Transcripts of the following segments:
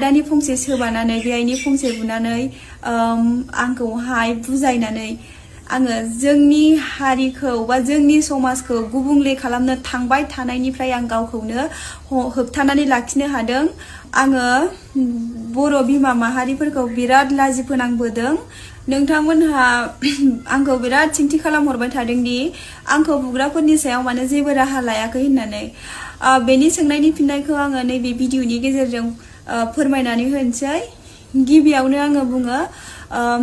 दानि फंसे सोबानानै बेहायनि फंसे बुनानै आंखौहाय बुजायनानै आङो जोंनि हारिखौ बा जोंनि समाजखौ गुबुंले खालामनो थांबाय थानायनिफ्राय आं गावखौनो होबथानानै लाखिनो हादों। आङो बर' बिमा माहारिफोरखौ बिराद लाजि फोनांबोदों। नोंथांमोनहा आंखौ बिराद सोंथि खालामहरबाय थादों दि आंखौ बुग्राफोरनि सायाव मानो जेबो राहा लायाखै होननानै। बेनि सोंनायनि फिननायखौ आङो नैबे भिडिअनि गेजेरजों फोरमायनानै होनोसै। गिबियावनो आङो बुङो,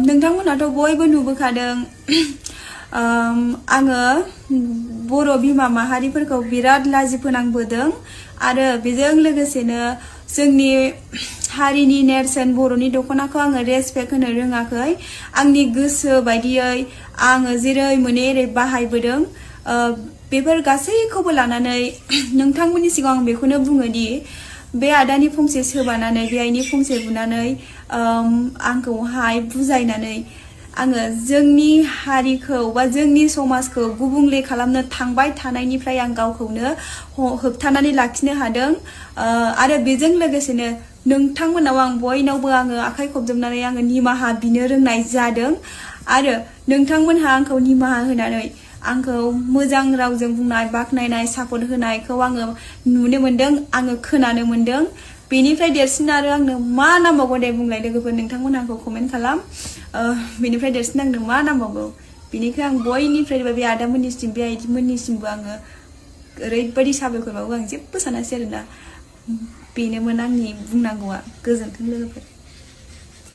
नोंथांमोनाथ' बयबो नुबोखादों, आङो बर' बिमा माहारिफोरखौ बिराद लाजि फोनांबोदों आरो बेजों लोगोसेनो जोंनि हारिनि नेरसोन बर'नि दख'नाखौ आङो रेसपेक्ट होनो रोङाखै। आंनि गोसो बायदियै आङो जेरै मोनो एरै बाहायबोदों। बेफोर गासैखौबो लानानै नोंथांमोननि सिगाङाव आं बेखौनो बुङो दि बे आदानि फंसे सोबानानै बेहायनि फंसे बुनानै आंखौहाय बुजायनानै आङो जोंनि हारिखौ बा जोंनि समाजखौ गुबुंले खालामनो थांबाय थानायनिफ्राय आं गावखौनो होबथानानै लाखिनो हादों। आरो बेजों लोगोसेनो नोंथांमोनाव आं बयनावबो आङो आखाइ खबजोबनानै आङो निमाहा बिनो रोंनाय जादों। आरो नोंथांमोनहा आंखौ निमाहा होनानै आंखौ मोजां रावजों बुंनाय, बाख्नायनाय, सापर्ट होनायखौ आङो नुनो मोनदों, आङो खोनानो मोनदों। बेनिफ्राय देरसिन आरो आंनो मा नांबावगौ दे बुंलाय लोगोफोर, नोंथांमोनहा आंखौ कमेन्ट खालाम। बेनिफ्राय देरसिन आंनो मा नांबावगौ? बेनिखाय आं बयनिफ्रायबो बे आदामोननिसिम, बे आइदिमोननिसिमबो आङो ओरैबायदि साबायखर बावो, आं जेबो सानासै आरोना। बेनोमोन आंनि बुंनांगौआ। गोजोन्थों लोगोफोर।